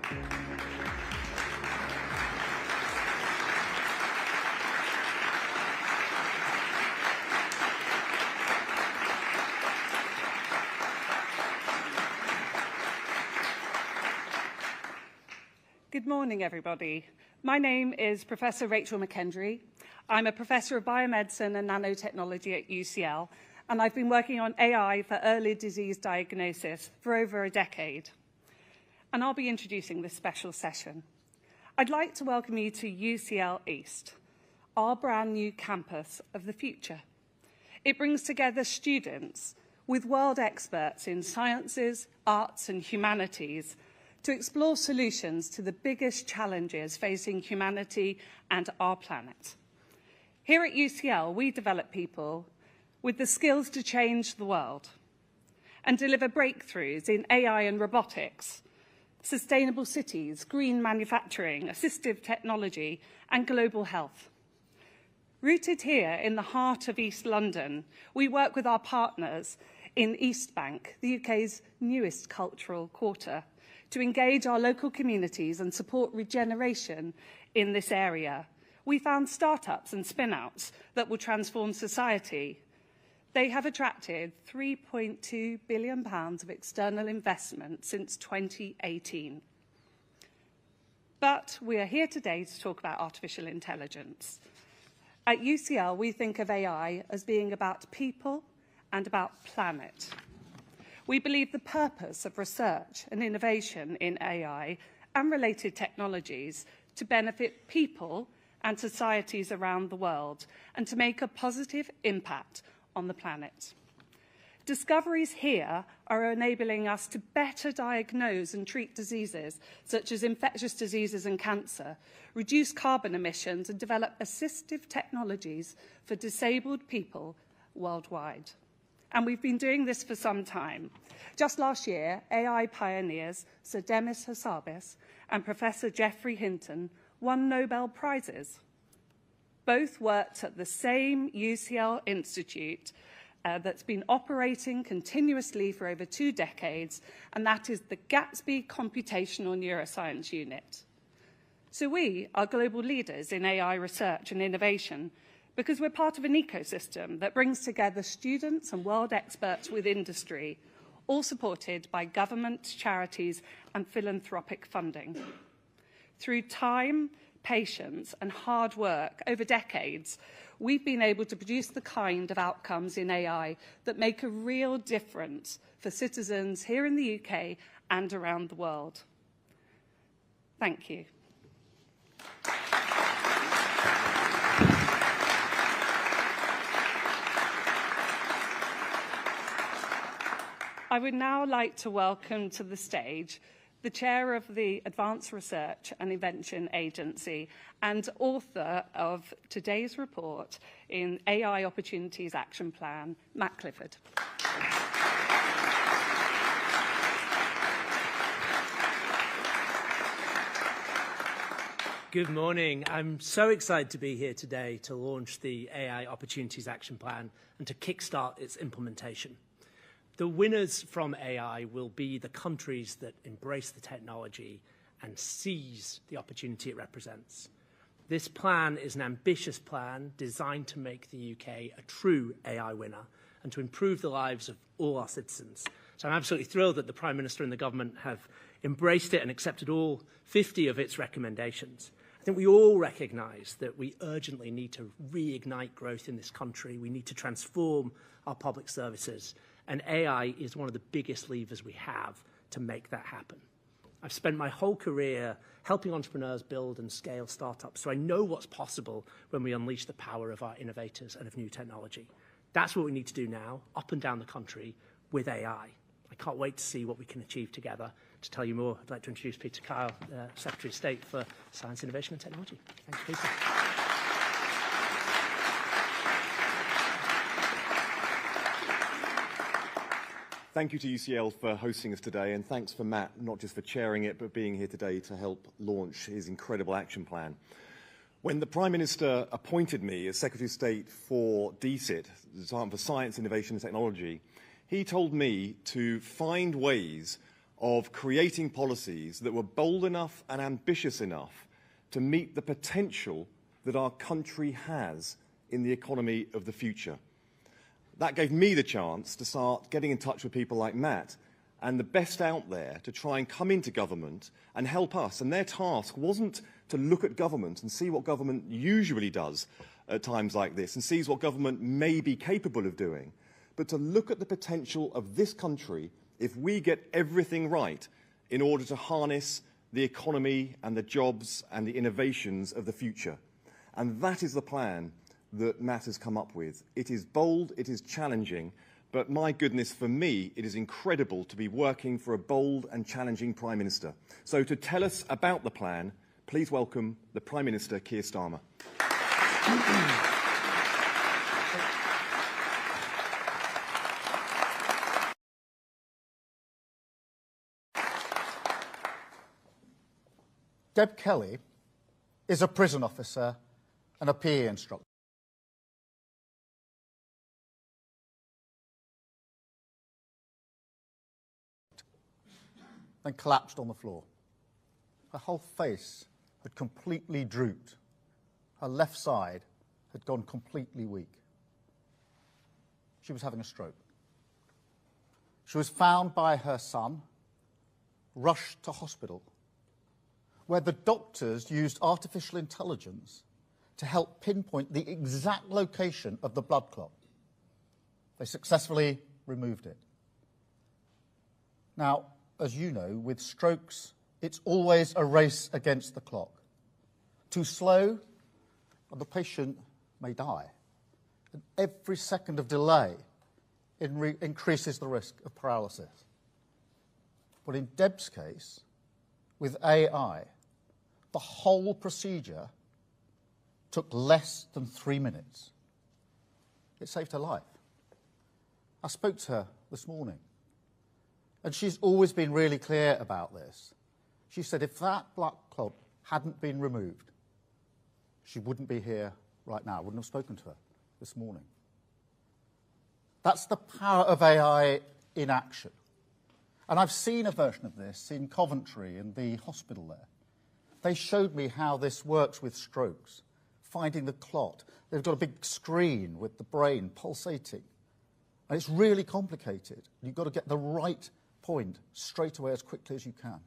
Good morning, everybody. My name is Professor Rachel McKendry. I'm a Professor of Biomedicine and Nanotechnology at UCL, and I've been working on AI for early disease diagnosis for over a decade. And I'll be introducing this special session. I'd like to welcome you to UCL East, our brand new campus of the future. It brings together students with world experts in sciences, arts, and humanities to explore solutions to the biggest challenges facing humanity and our planet. Here at UCL, we develop people with the skills to change the world and deliver breakthroughs in AI and robotics, sustainable cities, green manufacturing, assistive technology, and global health. Rooted here in the heart of East London, we work with our partners in East Bank, the UK's newest cultural quarter, to engage our local communities and support regeneration in this area. We found startups and spin-outs that will transform society. They have attracted £3.2 billion of external investment since 2018. But we are here today to talk about artificial intelligence. At UCL, we think of AI as being about people and about planet. We believe the purpose of research and innovation in AI and related technologies to benefit people and societies around the world and to make a positive impact on the planet. Discoveries here are enabling us to better diagnose and treat diseases such as infectious diseases and cancer, reduce carbon emissions, and develop assistive technologies for disabled people worldwide. And we've been doing this for some time. Just last year, AI pioneers Sir Demis Hassabis and Professor Geoffrey Hinton won Nobel Prizes. Both worked at the same UCL institute that's been operating continuously for over 2 decades, and that is the Gatsby Computational Neuroscience Unit. So we are global leaders in AI research and innovation because we're part of an ecosystem that brings together students and world experts with industry, all supported by government, charities, and philanthropic funding. Through time, patience, and hard work over decades, we've been able to produce the kind of outcomes in AI that make a real difference for citizens here in the UK and around the world. Thank you. I would now like to welcome to the stage the chair of the Advanced Research and Invention Agency and author of today's report in AI Opportunities Action Plan, Matt Clifford. Good morning. I'm so excited to be here today to launch the AI Opportunities Action Plan and to kickstart its implementation. The winners from AI will be the countries that embrace the technology and seize the opportunity it represents. This plan is an ambitious plan designed to make the UK a true AI winner and to improve the lives of all our citizens. So I'm absolutely thrilled that the Prime Minister and the government have embraced it and accepted all 50 of its recommendations. I think we all recognise that we urgently need to reignite growth in this country. We need to transform our public services. And AI is one of the biggest levers we have to make that happen. I've spent my whole career helping entrepreneurs build and scale startups, so I know what's possible when we unleash the power of our innovators and of new technology. That's what we need to do now, up and down the country, with AI. I can't wait to see what we can achieve together. To tell you more, I'd like to introduce Peter Kyle, Secretary of State for Science, Innovation and Technology. Thanks, Peter. Thank you to UCL for hosting us today, and thanks for Matt, not just for chairing it, but being here today to help launch his incredible action plan. When the Prime Minister appointed me as Secretary of State for DSIT, the Department for Science, Innovation and Technology, he told me to find ways of creating policies that were bold enough and ambitious enough to meet the potential that our country has in the economy of the future. That gave me the chance to start getting in touch with people like Matt and the best out there to try and come into government and help us. And their task wasn't to look at government and see what government usually does at times like this and sees what government may be capable of doing, but to look at the potential of this country if we get everything right in order to harness the economy and the jobs and the innovations of the future. And that is the plan that Matt has come up with. It is bold, it is challenging, but my goodness, for me, it is incredible to be working for a bold and challenging Prime Minister. So to tell us about the plan, please welcome the Prime Minister, Keir Starmer. Deb Kelly is a prison officer and a PE instructor. Then collapsed on the floor. Her whole face had completely drooped. Her left side had gone completely weak. She was having a stroke. She was found by her son, rushed to hospital, where the doctors used artificial intelligence to help pinpoint the exact location of the blood clot. They successfully removed it. Now, as you know, with strokes, it's always a race against the clock. Too slow, and the patient may die. And every second of delay increases the risk of paralysis. But in Deb's case, with AI, the whole procedure took less than 3 minutes. It saved her life. I spoke to her this morning, and she's always been really clear about this. She said if that blood clot hadn't been removed, she wouldn't be here right now. I wouldn't have spoken to her this morning. That's the power of AI in action. And I've seen a version of this in Coventry, in the hospital there. They showed me how this works with strokes, finding the clot. They've got a big screen with the brain pulsating. And it's really complicated. You've got to get the right point straight away as quickly as you can.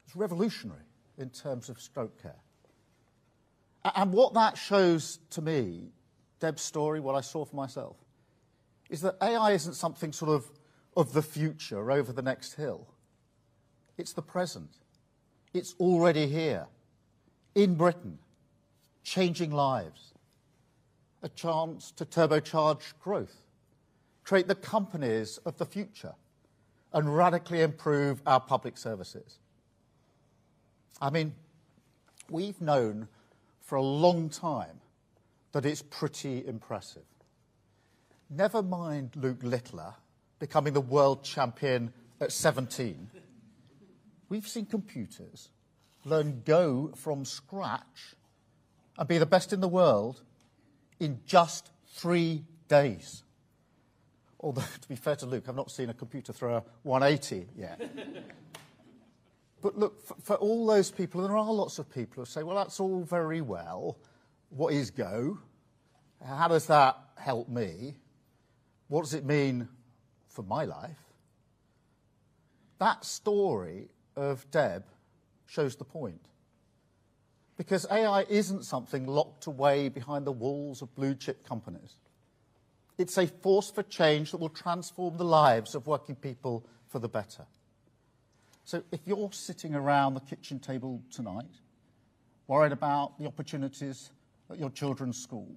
It's revolutionary in terms of stroke care. And what that shows to me, Deb's story, what I saw for myself, is that AI isn't something sort of the future over the next hill. It's the present. It's already here, in Britain, changing lives. A chance to turbocharge growth, create the companies of the future, and radically improve our public services. I mean, we've known for a long time that it's pretty impressive. Never mind Luke Littler becoming the world champion at 17. We've seen computers learn Go from scratch and be the best in the world in just 3 days. Although, to be fair to Luke, I've not seen a computer throw a 180 yet. But look, for all those people, and there are lots of people who say, well, that's all very well. What is Go? How does that help me? What does it mean for my life? That story of Deb shows the point. Because AI isn't something locked away behind the walls of blue-chip companies. It's a force for change that will transform the lives of working people for the better. So if you're sitting around the kitchen table tonight, worried about the opportunities at your children's school,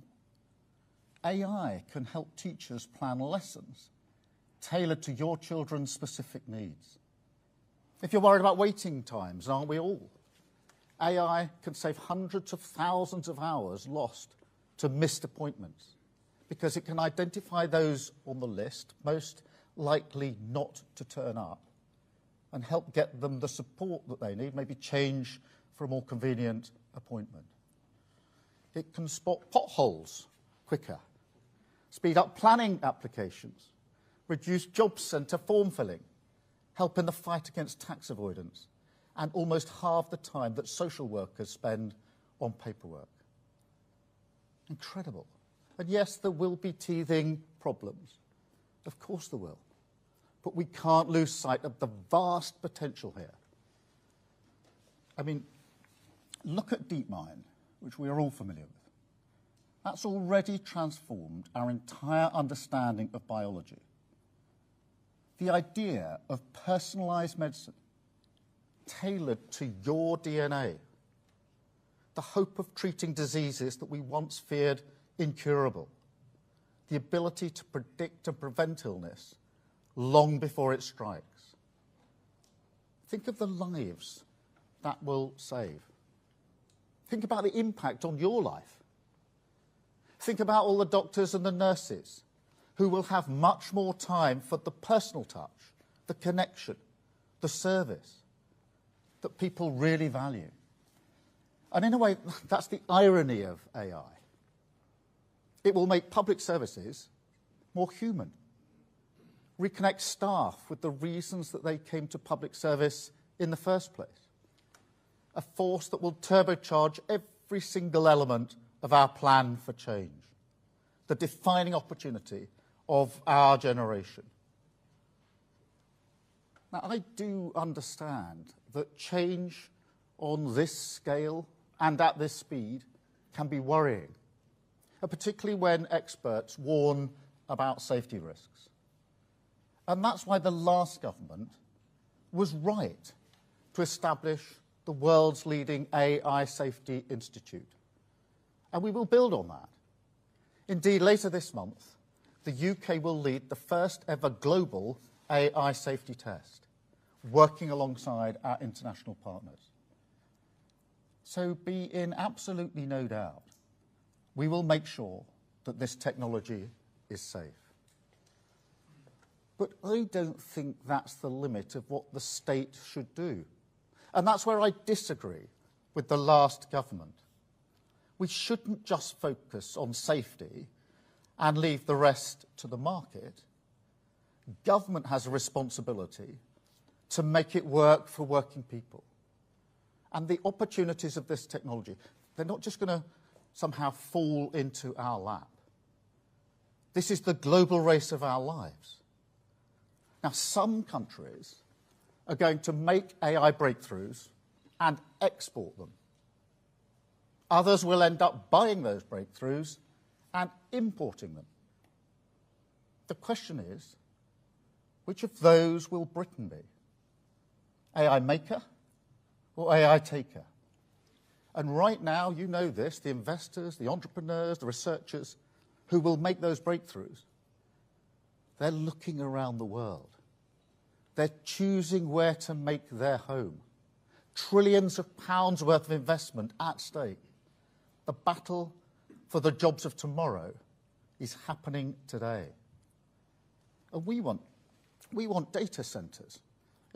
AI can help teachers plan lessons tailored to your children's specific needs. If you're worried about waiting times, aren't we all? AI can save hundreds of thousands of hours lost to missed appointments because it can identify those on the list most likely not to turn up and help get them the support that they need, maybe change for a more convenient appointment. It can spot potholes quicker, speed up planning applications, reduce job centre form filling, help in the fight against tax avoidance, and almost half the time that social workers spend on paperwork. Incredible. And yes, there will be teething problems. Of course there will. But we can't lose sight of the vast potential here. I mean, look at DeepMind, which we are all familiar with. That's already transformed our entire understanding of biology. The idea of personalised medicine, tailored to your DNA, the hope of treating diseases that we once feared incurable, the ability to predict and prevent illness long before it strikes. Think of the lives that will save. Think about the impact on your life. Think about all the doctors and the nurses who will have much more time for the personal touch, the connection, the service that people really value. And in a way, that's the irony of AI. It will make public services more human, reconnect staff with the reasons that they came to public service in the first place, a force that will turbocharge every single element of our plan for change, the defining opportunity of our generation. Now, I do understand that change on this scale and at this speed can be worrying, particularly when experts warn about safety risks. And that's why the last government was right to establish the world's leading AI Safety Institute. And we will build on that. Indeed, later this month, the UK will lead the first ever global AI safety test, working alongside our international partners. So be in absolutely no doubt, we will make sure that this technology is safe. But I don't think that's the limit of what the state should do. And that's where I disagree with the last government. We shouldn't just focus on safety and leave the rest to the market. Government has a responsibility to make it work for working people. And the opportunities of this technology, they're not just going to somehow fall into our lap. This is the global race of our lives. Now, some countries are going to make AI breakthroughs and export them. Others will end up buying those breakthroughs and importing them. The question is, which of those will Britain be? AI maker or AI taker? And right now, you know this, the investors, the entrepreneurs, the researchers who will make those breakthroughs, they're looking around the world. They're choosing where to make their home. Trillions of pounds worth of investment at stake. The battle for the jobs of tomorrow is happening today. And we want data centres,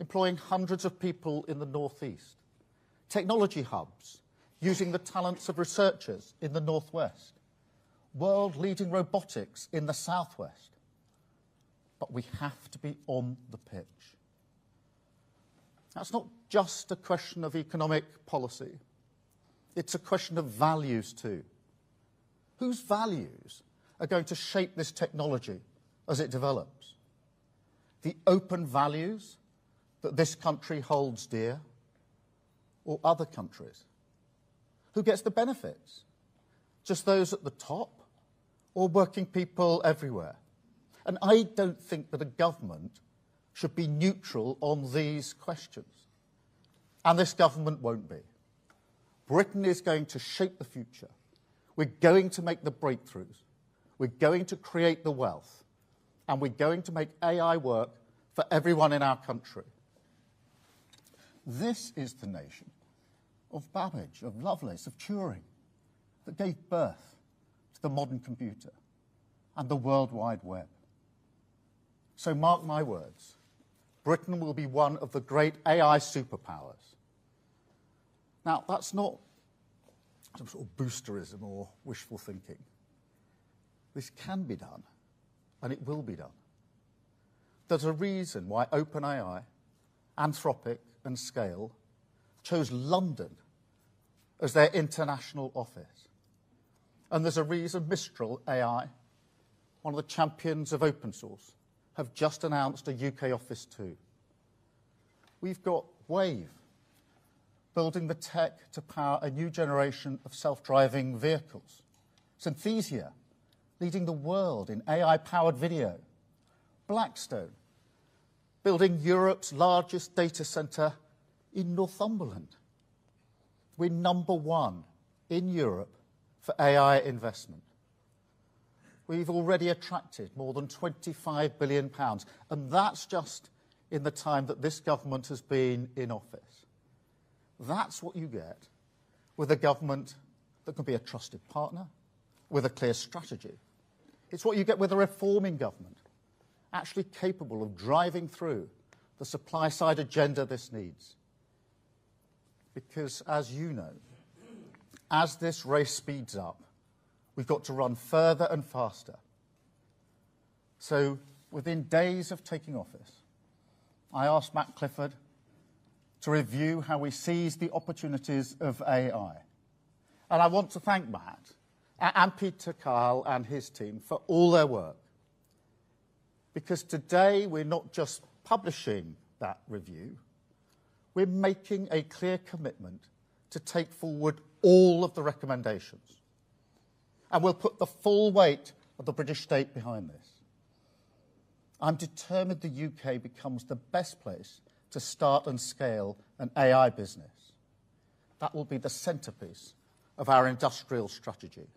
employing hundreds of people in the northeast, technology hubs, using the talents of researchers in the northwest, world-leading robotics in the southwest. But we have to be on the pitch. That's not just a question of economic policy. It's a question of values too. Whose values are going to shape this technology as it develops? The open values that this country holds dear, or other countries? Who gets the benefits? Just those at the top, or working people everywhere? And I don't think that a government should be neutral on these questions. And this government won't be. Britain is going to shape the future. We're going to make the breakthroughs. We're going to create the wealth. And we're going to make AI work for everyone in our country. This is the nation of Babbage, of Lovelace, of Turing, that gave birth to the modern computer and the World Wide Web. So mark my words, Britain will be one of the great AI superpowers. Now, that's not some sort of boosterism or wishful thinking. This can be done, and it will be done. There's a reason why OpenAI Anthropic and Scale chose London as their international office. And there's a reason Mistral AI, one of the champions of open source, have just announced a UK office too. We've got Wave, building the tech to power a new generation of self-driving vehicles. Synthesia, leading the world in AI-powered video. Blackstone, building Europe's largest data centre in Northumberland. We're number one in Europe for AI investment. We've already attracted more than £25 billion, and that's just in the time that this government has been in office. That's what you get with a government that can be a trusted partner, with a clear strategy. It's what you get with a reforming government, actually capable of driving through the supply-side agenda this needs. Because, as you know, as this race speeds up, we've got to run further and faster. So, within days of taking office, I asked Matt Clifford to review how we seize the opportunities of AI. And I want to thank Matt and Peter Kyle and his team for all their work. Because today we're not just publishing that review, we're making a clear commitment to take forward all of the recommendations. And we'll put the full weight of the British state behind this. I'm determined the UK becomes the best place to start and scale an AI business. That will be the centrepiece of our industrial strategy.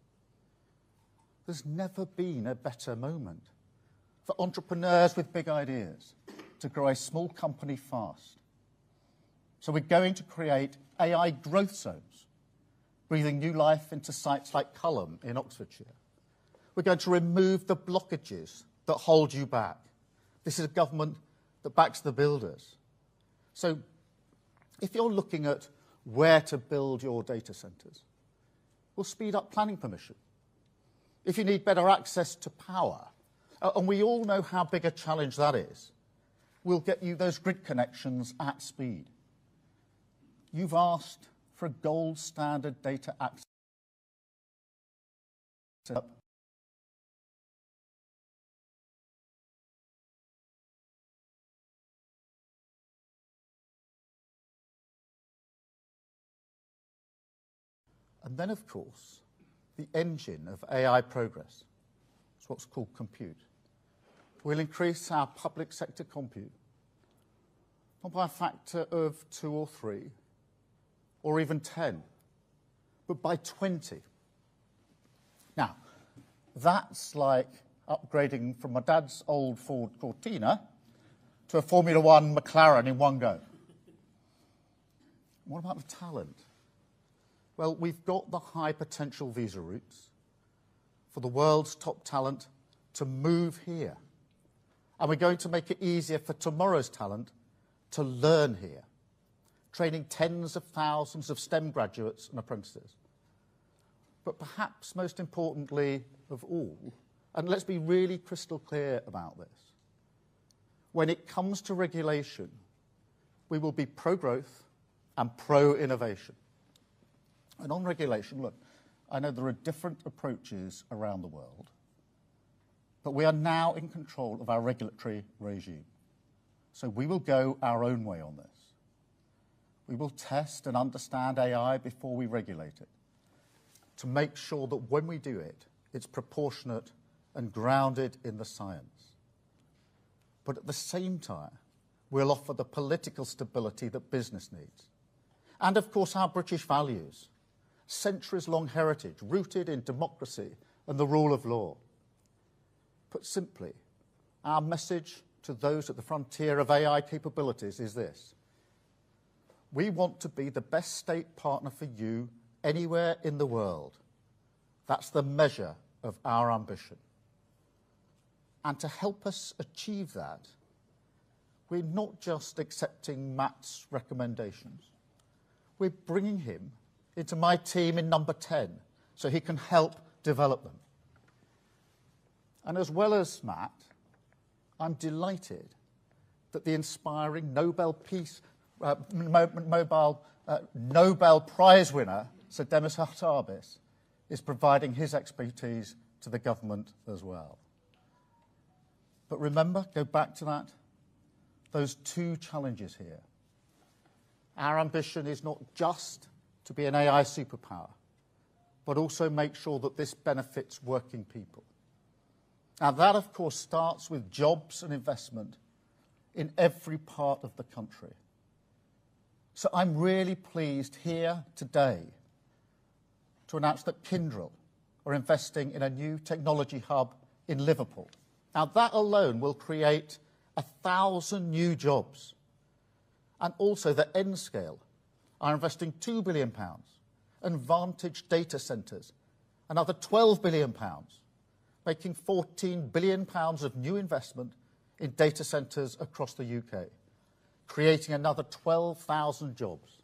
There's never been a better moment for entrepreneurs with big ideas to grow a small company fast. So we're going to create AI growth zones, breathing new life into sites like Culham in Oxfordshire. We're going to remove the blockages that hold you back. This is a government that backs the builders. So if you're looking at where to build your data centres, we'll speed up planning permission. If you need better access to power, and we all know how big a challenge that is, we'll get you those grid connections at speed. You've asked for a gold standard data access. And then, of course, the engine of AI progress. It's what's called compute. We'll increase our public sector compute, not by a factor of 2 or 3, or even 10, but by 20. Now, that's like upgrading from my dad's old Ford Cortina to a Formula One McLaren in one go. What about the talent? Well, we've got the high potential visa routes for the world's top talent to move here. And we're going to make it easier for tomorrow's talent to learn here, training tens of thousands of STEM graduates and apprentices. But perhaps most importantly of all, and let's be really crystal clear about this, when it comes to regulation, we will be pro-growth and pro-innovation. And on regulation, look, I know there are different approaches around the world, but we are now in control of our regulatory regime. So we will go our own way on this. We will test and understand AI before we regulate it, to make sure that when we do it, it's proportionate and grounded in the science. But at the same time, we'll offer the political stability that business needs. And of course, our British values, centuries-long heritage rooted in democracy and the rule of law. Put simply, our message to those at the frontier of AI capabilities is this: we want to be the best state partner for you anywhere in the world. That's the measure of our ambition. And to help us achieve that, we're not just accepting Matt's recommendations. We're bringing him into my team in number 10 so he can help develop them. And as well as Matt, I'm delighted that the inspiring Nobel Prize winner, Sir Demis Hassabis, is providing his expertise to the government as well. But remember, go back to that, those two challenges here. Our ambition is not just to be an AI superpower, but also make sure that this benefits working people. Now that, of course, starts with jobs and investment in every part of the country. So I'm really pleased here today to announce that Kyndryl are investing in a new technology hub in Liverpool. Now that alone will create 1,000 new jobs. And also that Nscale are investing £2 billion, and Vantage data centres another £12 billion, making £14 billion of new investment in data centres across the UK, creating another 12,000 jobs.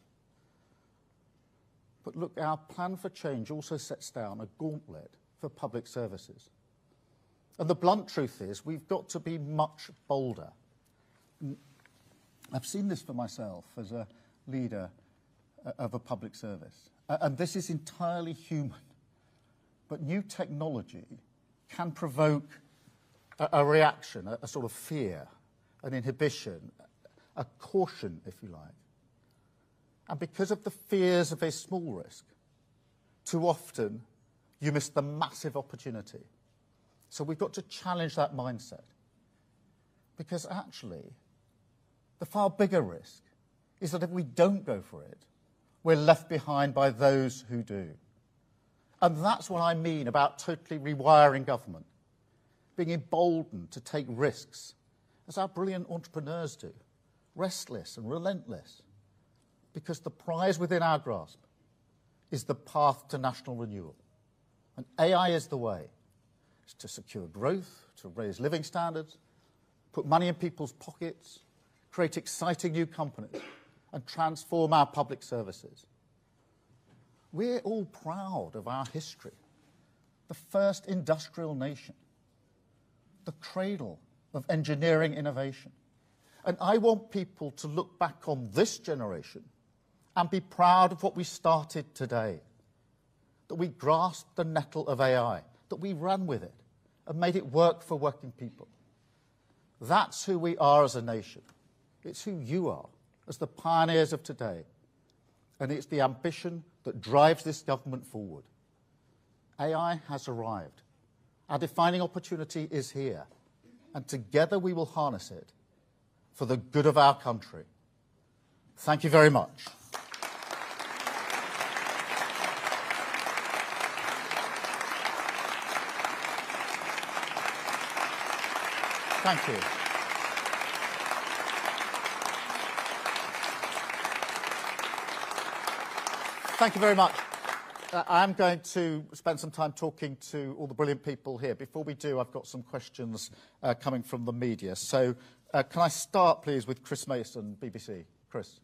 But look, our plan for change also sets down a gauntlet for public services. And the blunt truth is we've got to be much bolder. I've seen this for myself as a leader of a public service. And this is entirely human. But new technology can provoke a reaction, a sort of fear, an inhibition, a caution, if you like. And because of the fears of a small risk, too often you miss the massive opportunity. So we've got to challenge that mindset. Because actually, the far bigger risk is that if we don't go for it, we're left behind by those who do. And that's what I mean about totally rewiring government, being emboldened to take risks, as our brilliant entrepreneurs do, restless and relentless, because the prize within our grasp is the path to national renewal. And AI is the way. It's to secure growth, to raise living standards, put money in people's pockets, create exciting new companies, and transform our public services. We're all proud of our history, the first industrial nation, the cradle of engineering innovation. And I want people to look back on this generation and be proud of what we started today, that we grasped the nettle of AI, that we ran with it and made it work for working people. That's who we are as a nation. It's who you are as the pioneers of today. And it's the ambition that drives this government forward. AI has arrived. Our defining opportunity is here. And together we will harness it for the good of our country. Thank you very much. Thank you. Thank you very much. I'm going to spend some time talking to all the brilliant people here. Before we do, I've got some questions coming from the media. So can I start, please, with Chris Mason, BBC. Chris.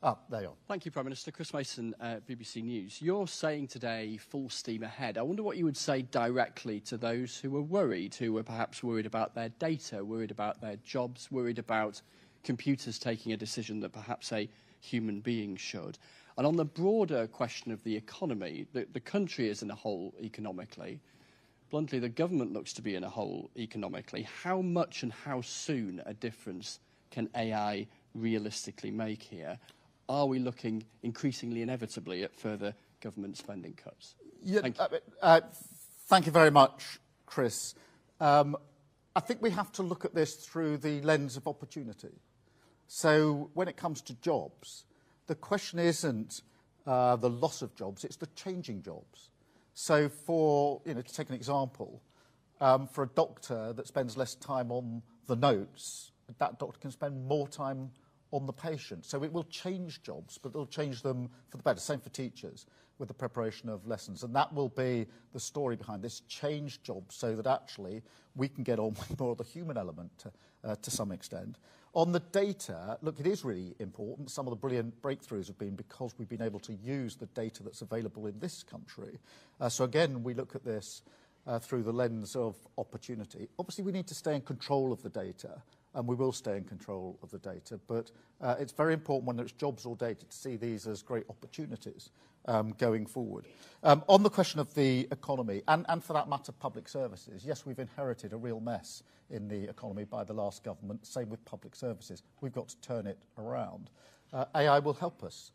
There you are. Thank you, Prime Minister. Chris Mason, BBC News. You're saying today full steam ahead. I wonder what you would say directly to those who are worried, who are perhaps worried about their data, worried about their jobs, worried about computers taking a decision that perhaps a human being should. And on the broader question of the economy, the country is in a hole economically. Bluntly, the government looks to be in a hole economically. How much and how soon a difference can AI realistically make here? Are we looking increasingly inevitably at further government spending cuts? Yeah, Thank you. Thank you very much, Chris. I think we have to look at this through the lens of opportunity. So when it comes to jobs, the question isn't the loss of jobs, it's the changing jobs. So for, to take an example, for a doctor that spends less time on the notes, that doctor can spend more time on the patient. So it will change jobs, but it will change them for the better. Same for teachers with the preparation of lessons. And that will be the story behind this, change jobs so that actually we can get on with more of the human element to some extent. On the data, look, it is really important. Some of the brilliant breakthroughs have been because we've been able to use the data that's available in this country. So again, we look at this through the lens of opportunity. Obviously, we need to stay in control of the data, and we will stay in control of the data, but it's very important, whether it's jobs or data, to see these as great opportunities going forward. On the question of the economy, and for that matter, public services, yes, we've inherited a real mess in the economy by the last government, same with public services. We've got to turn it around. AI will help us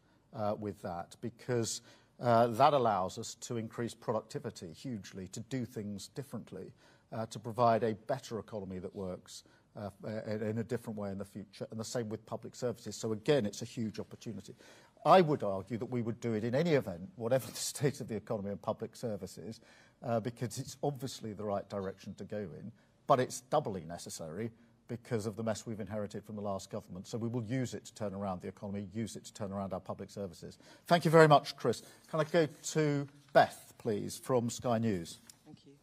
with that, because that allows us to increase productivity hugely, to do things differently, to provide a better economy that works in a different way in the future, and the same with public services. So again, it's a huge opportunity. I would argue that we would do it in any event, whatever the state of the economy and public services, because it's obviously the right direction to go in, but it's doubly necessary because of the mess we've inherited from the last government. So we will use it to turn around the economy, use it to turn around our public services. Thank you very much, Chris. Can I go to Beth, please, from Sky News? Thank you.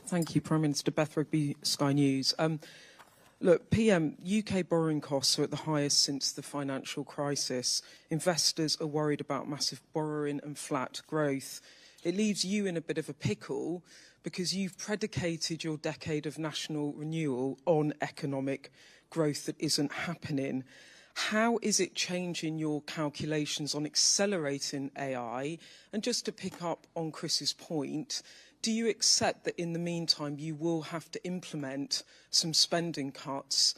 Thank you, Prime Minister. Beth Rugby, Sky News. Look, PM, UK borrowing costs are at the highest since the financial crisis. Investors are worried about massive borrowing and flat growth. It leaves you in a bit of a pickle because you've predicated your decade of national renewal on economic growth that isn't happening. How is it changing your calculations on accelerating AI? And just to pick up on Chris's point, do you accept that in the meantime you will have to implement some spending cuts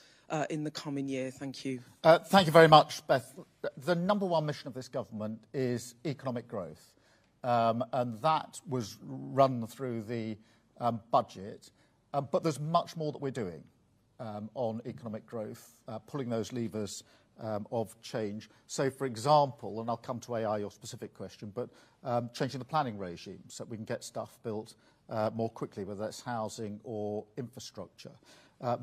in the coming year? Thank you. Thank you very much, Beth. The number one mission of this government is economic growth. And that was run through the budget. But there's much more that we're doing on economic growth, pulling those levers of change. So, for example, and I'll come to AI, your specific question, but changing the planning regime so that we can get stuff built more quickly, whether that's housing or infrastructure.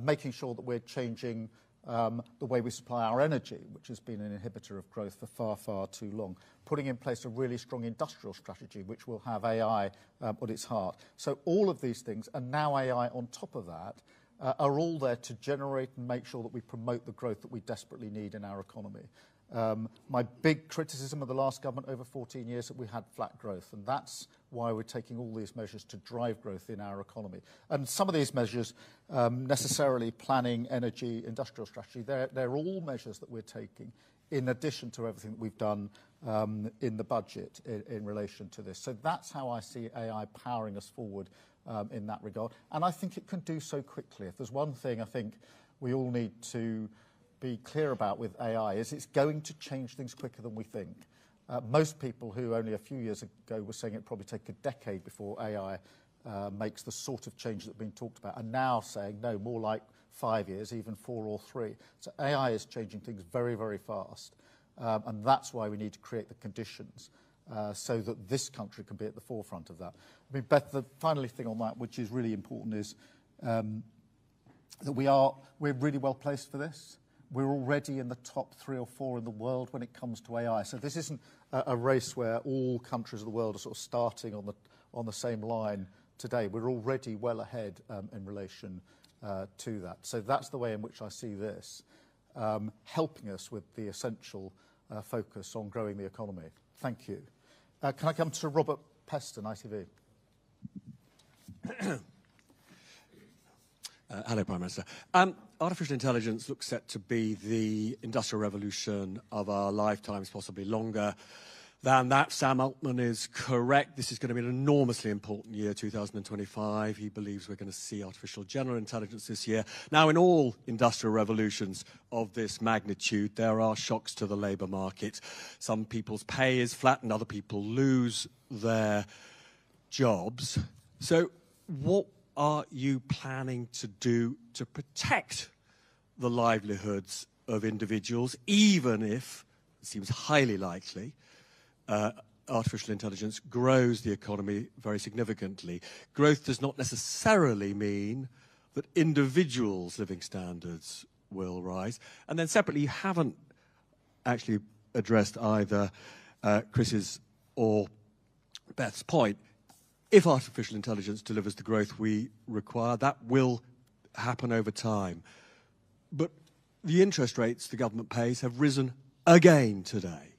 Making sure that we're changing the way we supply our energy, which has been an inhibitor of growth for far, far too long. Putting in place a really strong industrial strategy, which will have AI at its heart. So all of these things, and now AI on top of that, are all there to generate and make sure that we promote the growth that we desperately need in our economy. My big criticism of the last government over 14 years that we had flat growth, and that's why we're taking all these measures to drive growth in our economy. And some of these measures, necessarily planning, energy, industrial strategy, they're all measures that we're taking in addition to everything that we've done in the budget in relation to this. So that's how I see AI powering us forward in that regard. And I think it can do so quickly. If there's one thing I think we all need to be clear about with AI is it's going to change things quicker than we think. Most people who only a few years ago were saying it'd probably take a decade before AI makes the sort of change that's been talked about are now saying no, more like 5 years, even 4 or 3. So AI is changing things very, very fast. And that's why we need to create the conditions so that this country can be at the forefront of that. I mean, Beth, the final thing on that, which is really important, is that we're really well placed for this. We're already in the top 3 or 4 in the world when it comes to AI. So this isn't a race where all countries of the world are sort of starting on the same line today. We're already well ahead in relation to that. So that's the way in which I see this, helping us with the essential focus on growing the economy. Thank you. Can I come to Robert Peston, ITV? Hello, Prime Minister. Artificial intelligence looks set to be the industrial revolution of our lifetimes, possibly longer than that. Sam Altman is correct. This is going to be an enormously important year, 2025. He believes we're going to see artificial general intelligence this year. Now, in all industrial revolutions of this magnitude, there are shocks to the labour market. Some people's pay is flattened, other people lose their jobs. So what are you planning to do to protect the livelihoods of individuals, even if, it seems highly likely, artificial intelligence grows the economy very significantly? Growth does not necessarily mean that individuals' living standards will rise. And then separately, you haven't actually addressed either Chris's or Beth's point. If artificial intelligence delivers the growth we require, that will happen over time. But the interest rates the government pays have risen again today.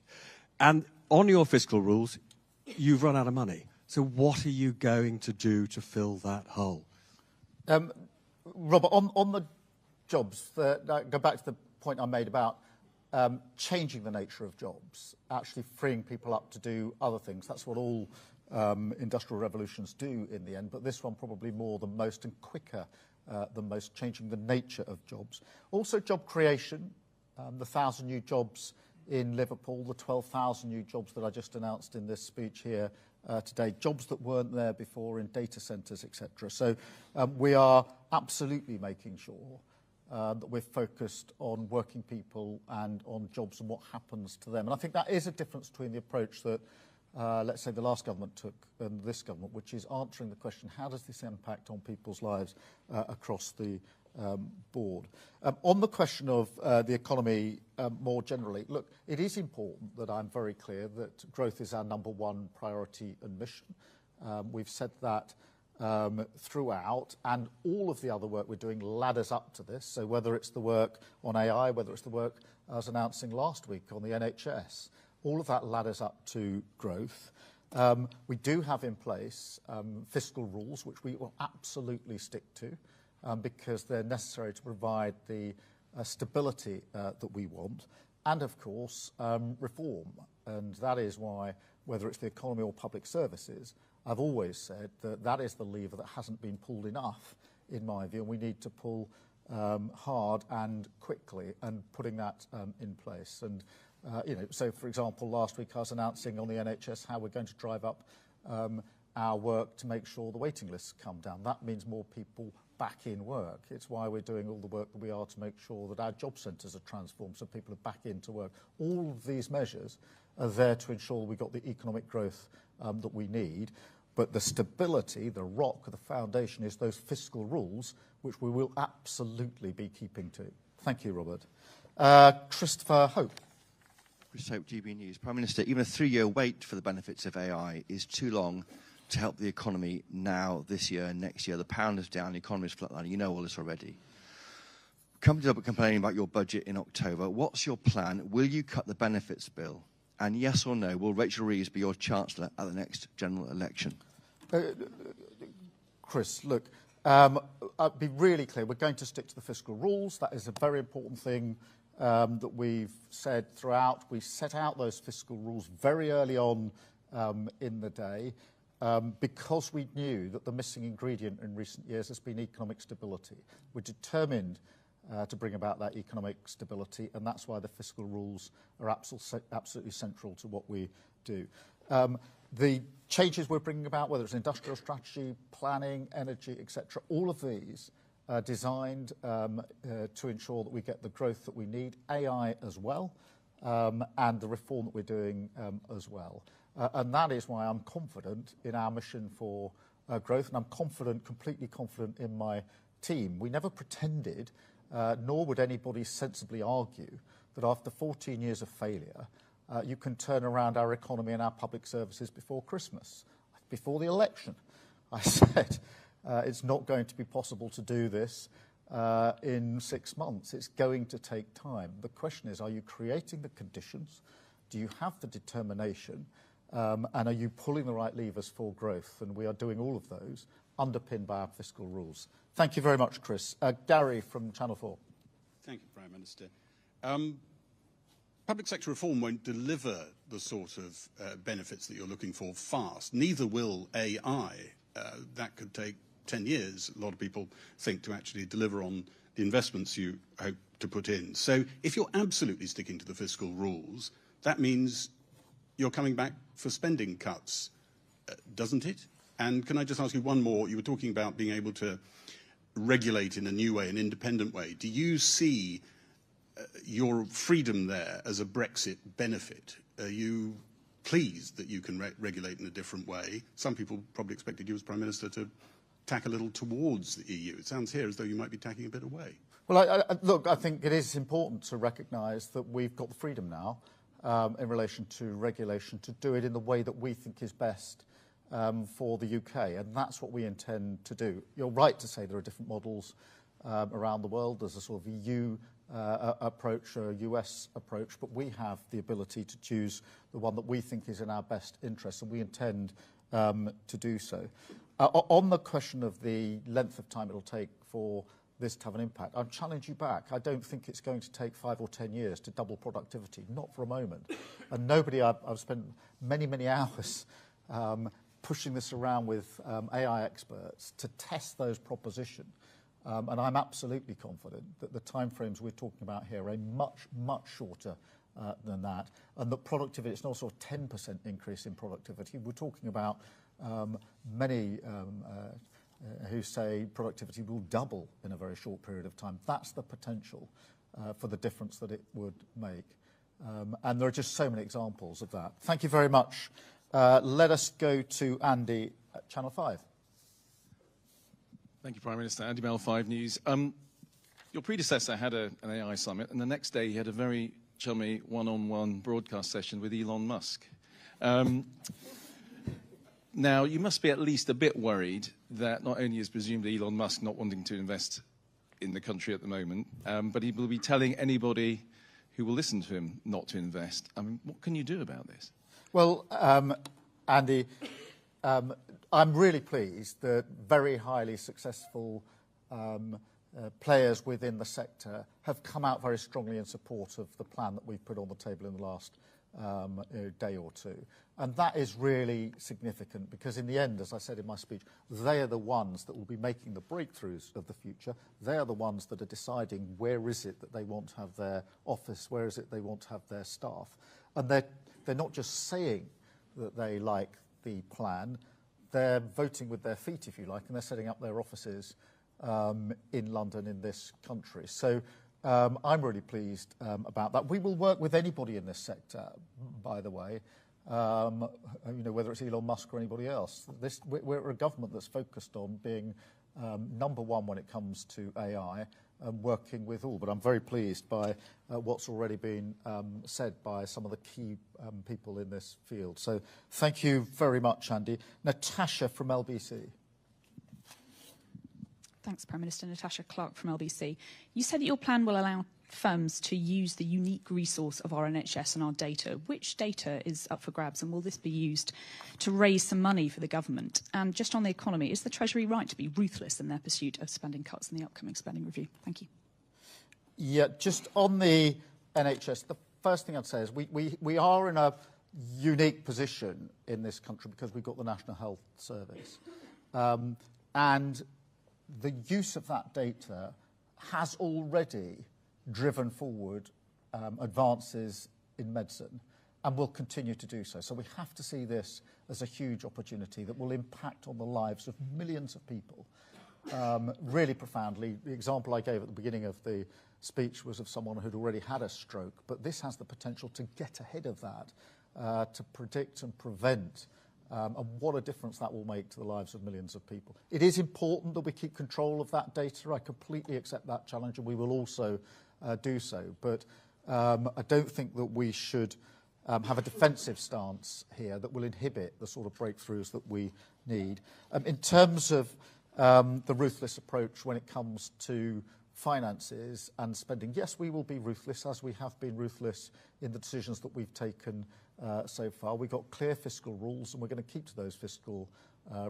And on your fiscal rules, you've run out of money. So what are you going to do to fill that hole? Robert, on the jobs, go back to the point I made about changing the nature of jobs, actually freeing people up to do other things. That's what all industrial revolutions do in the end, but this one probably more than most and quicker than most, changing the nature of jobs. Also job creation, the 1,000 new jobs in Liverpool, the 12,000 new jobs that I just announced in this speech here today, jobs that weren't there before in data centres, etc. So we are absolutely making sure that we're focused on working people and on jobs and what happens to them. And I think that is a difference between the approach that, let's say, the last government took and this government, which is answering the question, how does this impact on people's lives across the board? On the question of the economy more generally, look, it is important that I'm very clear that growth is our #1 priority and mission. We've said that throughout, and all of the other work we're doing ladders up to this. So whether it's the work on AI, whether it's the work I was announcing last week on the NHS, all of that ladders up to growth. We do have in place fiscal rules, which we will absolutely stick to, because they're necessary to provide the stability that we want, and of course reform. And that is why, whether it's the economy or public services, I've always said that that is the lever that hasn't been pulled enough, in my view, and we need to pull hard and quickly, and putting that in place. And so for example, last week I was announcing on the NHS how we're going to drive up our work to make sure the waiting lists come down. That means more people back in work. It's why we're doing all the work that we are to make sure that our job centres are transformed so people are back into work. All of these measures are there to ensure we've got the economic growth that we need. But the stability, the rock, the foundation is those fiscal rules, which we will absolutely be keeping to. Thank you, Robert. Christopher Hope. Chris Hope, GB News. Prime Minister, even a 3-year wait for the benefits of AI is too long to help the economy now, this year, and next year. The pound is down, the economy is flatlining. You know all this already. Companies are complaining about your budget in October. What's your plan? Will you cut the benefits bill? And yes or no, will Rachel Reeves be your Chancellor at the next general election? Chris, look, I'll be really clear. We're going to stick to the fiscal rules. That is a very important thing that we've said throughout. We set out those fiscal rules very early on in the day because we knew that the missing ingredient in recent years has been economic stability. We're determined to bring about that economic stability, and that's why the fiscal rules are absolutely central to what we do. The changes we're bringing about, whether it's industrial strategy, planning, energy, etc., all of these are designed to ensure that we get the growth that we need, AI as well, and the reform that we're doing as well. And that is why I'm confident in our mission for growth, and I'm confident, completely confident in my team. We never pretended, nor would anybody sensibly argue, that after 14 years of failure, you can turn around our economy and our public services before Christmas. Before the election, I said it's not going to be possible to do this in 6 months. It's going to take time. The question is, are you creating the conditions? Do you have the determination? And are you pulling the right levers for growth? And we are doing all of those, underpinned by our fiscal rules. Thank you very much, Chris. Gary from Channel 4. Thank you, Prime Minister. Public sector reform won't deliver the sort of benefits that you're looking for fast. Neither will AI. That could take 10 years, a lot of people think, to actually deliver on the investments you hope to put in. So if you're absolutely sticking to the fiscal rules, that means you're coming back for spending cuts, doesn't it? And can I just ask you one more? You were talking about being able to regulate in a new way, an independent way. Do you see your freedom there as a Brexit benefit? Are you pleased that you can regulate in a different way? Some people probably expected you as Prime Minister to tack a little towards the EU. It sounds here as though you might be tacking a bit away. Well, look, I think it is important to recognise that we've got the freedom now in relation to regulation to do it in the way that we think is best for the UK, and that's what we intend to do. You're right to say there are different models around the world. There's a sort of EU approach or a US approach, but we have the ability to choose the one that we think is in our best interest, and we intend to do so. On the question of the length of time it'll take for this to have an impact, I'll challenge you back. I don't think it's going to take 5 or 10 years to double productivity, not for a moment. And nobody, I've spent many, many hours pushing this around with AI experts to test those propositions. And I'm absolutely confident that the timeframes we're talking about here are much, much shorter than that. And that productivity, it's not sort of 10% increase in productivity. We're talking about many who say productivity will double in a very short period of time. That's the potential for the difference that it would make. And there are just so many examples of that. Thank you very much. Let us go to Andy at Channel 5. Thank you, Prime Minister. Andy Bell, 5 News. Your predecessor had an AI summit, and the next day he had a very chummy one-on-one broadcast session with Elon Musk. Now, you must be at least a bit worried that not only is presumably Elon Musk not wanting to invest in the country at the moment, but he will be telling anybody who will listen to him not to invest. I mean, what can you do about this? Well, Andy, I'm really pleased that very highly successful players within the sector have come out very strongly in support of the plan that we've put on the table in the last day or two. And that is really significant because in the end, as I said in my speech, they are the ones that will be making the breakthroughs of the future. They are the ones that are deciding where is it that they want to have their office, where is it they want to have their staff. And they're not just saying that they like the plan, they're voting with their feet, if you like, and they're setting up their offices in London, in this country. So I'm really pleased about that. We will work with anybody in this sector, by the way, whether it's Elon Musk or anybody else. We're a government that's focused on being number one when it comes to AI and working with all. But I'm very pleased by what's already been said by some of the key people in this field. So thank you very much, Andy. Natasha from LBC. Thanks, Prime Minister. Natasha Clark from LBC. You said that your plan will allow firms to use the unique resource of our NHS and our data. Which data is up for grabs, and will this be used to raise some money for the government? And just on the economy, is the Treasury right to be ruthless in their pursuit of spending cuts in the upcoming spending review? Thank you. Yeah, just on the NHS, the first thing I'd say is we are in a unique position in this country because we've got the National Health Service. And the use of that data has already driven forward advances in medicine and will continue to do so. So we have to see this as a huge opportunity that will impact on the lives of millions of people really profoundly. The example I gave at the beginning of the speech was of someone who'd already had a stroke, but this has the potential to get ahead of that, to predict and prevent and what a difference that will make to the lives of millions of people. It is important that we keep control of that data. I completely accept that challenge, and we will also do so. But I don't think that we should have a defensive stance here that will inhibit the sort of breakthroughs that we need. In terms of the ruthless approach when it comes to finances and spending, yes, we will be ruthless, as we have been ruthless in the decisions that we've taken so far. We've got clear fiscal rules, and we're going to keep to those fiscal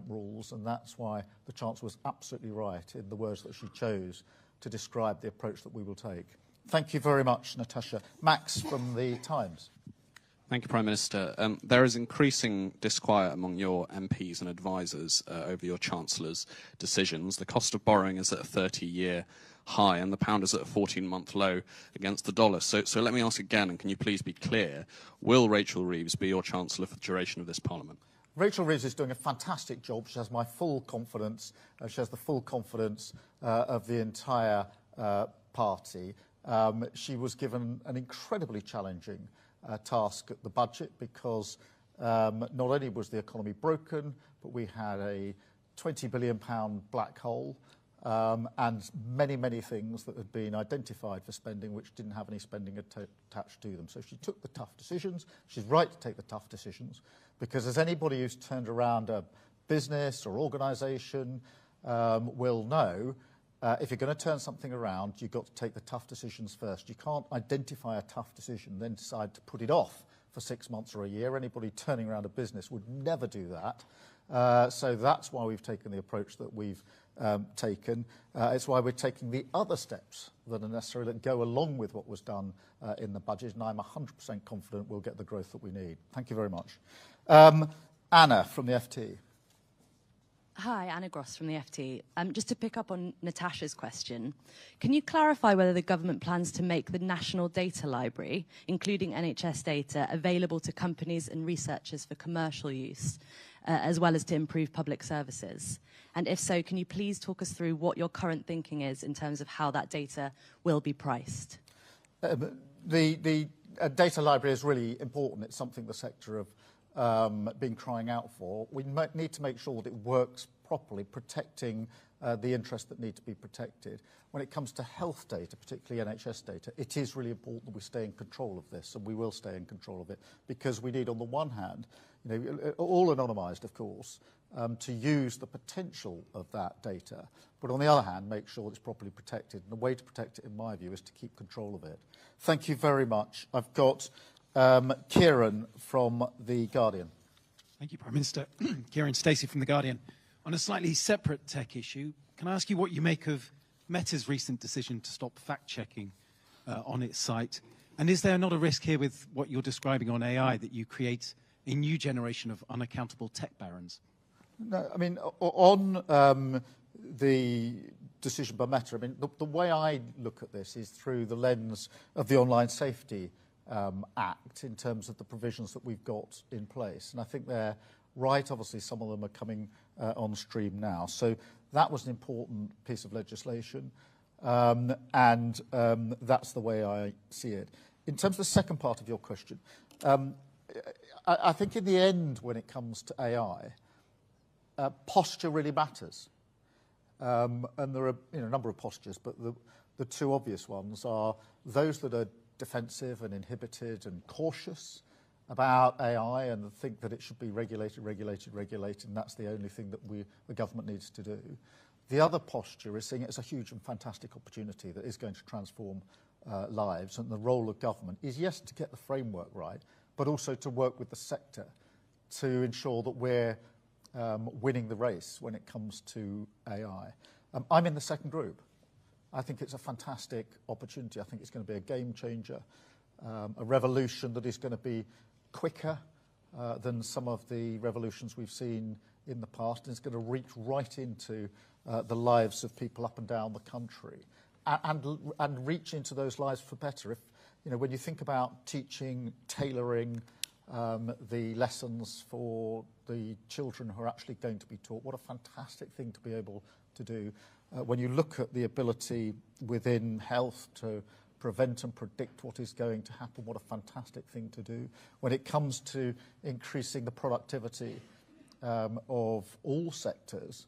rules, and that's why the Chancellor was absolutely right in the words that she chose to describe the approach that we will take. Thank you very much, Natasha. Max from The Times. Thank you, Prime Minister. There is increasing disquiet among your MPs and advisers over your Chancellor's decisions. The cost of borrowing is at a 30-year high, and the pound is at a 14-month low against the dollar. So let me ask again, and can you please be clear, will Rachel Reeves be your Chancellor for the duration of this Parliament? Rachel Reeves is doing a fantastic job. She has my full confidence. She has the full confidence of the entire party. She was given an incredibly challenging task at the budget because not only was the economy broken, but we had a £20 billion black hole and many, many things that had been identified for spending which didn't have any spending attached to them. So she took the tough decisions. She's right to take the tough decisions because as anybody who's turned around a business or organisation will know, if you're going to turn something around, you've got to take the tough decisions first. You can't identify a tough decision, then decide to put it off for 6 months or a year. Anybody turning around a business would never do that. So that's why we've taken the approach that we've taken. It's why we're taking the other steps that are necessary that go along with what was done in the budget, and I'm 100% confident we'll get the growth that we need. Thank you very much. Anna from the FT. Hi, Anna Gross from the FT. Just to pick up on Natasha's question, can you clarify whether the government plans to make the National Data Library, including NHS data, available to companies and researchers for commercial use, as well as to improve public services? And if so, can you please talk us through what your current thinking is in terms of how that data will be priced? The data library is really important. It's something the sector have been crying out for. We need to make sure that it works properly, protecting the interests that need to be protected. When it comes to health data, particularly NHS data, it is really important that we stay in control of this, and we will stay in control of it, because we need, on the one hand, all anonymised, of course, to use the potential of that data, but on the other hand, make sure it's properly protected. And the way to protect it, in my view, is to keep control of it. Thank you very much. I've got Kieran from The Guardian. Thank you, Prime Minister. Kieran Stacey from The Guardian. On a slightly separate tech issue, can I ask you what you make of Meta's recent decision to stop fact-checking on its site? And is there not a risk here with what you're describing on AI that you create a new generation of unaccountable tech barons? No, I mean, on the decision by Meta, I mean, the way I look at this is through the lens of the Online Safety Act, in terms of the provisions that we've got in place. And I think they're right. Obviously, some of them are coming on stream now. So that was an important piece of legislation, and that's the way I see it. In terms of the second part of your question, I think in the end, when it comes to AI, posture really matters. And there are a number of postures, but the two obvious ones are those that are defensive and inhibited and cautious about AI and think that it should be regulated, and that's the only thing that the government needs to do. The other posture is seeing it as a huge and fantastic opportunity that is going to transform lives, and the role of government is, yes, to get the framework right, but also to work with the sector to ensure that we're winning the race when it comes to AI. I'm in the second group. I think it's a fantastic opportunity. I think it's going to be a game changer, a revolution that is going to be quicker than some of the revolutions we've seen in the past, and it's going to reach right into the lives of people up and down the country, and reach into those lives for better. If when you think about teaching, tailoring the lessons for the children who are actually going to be taught, what a fantastic thing to be able to do. When you look at the ability within health to prevent and predict what is going to happen, what a fantastic thing to do. When it comes to increasing the productivity of all sectors,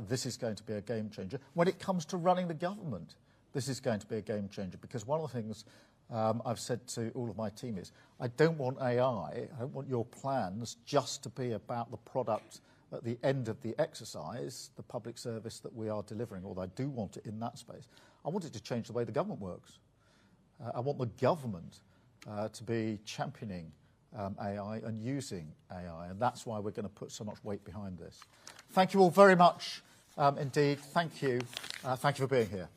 this is going to be a game changer. When it comes to running the government, this is going to be a game changer, because one of the things I've said to all of my team is, I don't want AI, I don't want your plans just to be about the product at the end of the exercise, the public service that we are delivering, although I do want it in that space. I want it to change the way the government works. I want the government to be championing AI and using AI, and that's why we're going to put so much weight behind this. Thank you all very much indeed. Thank you for being here.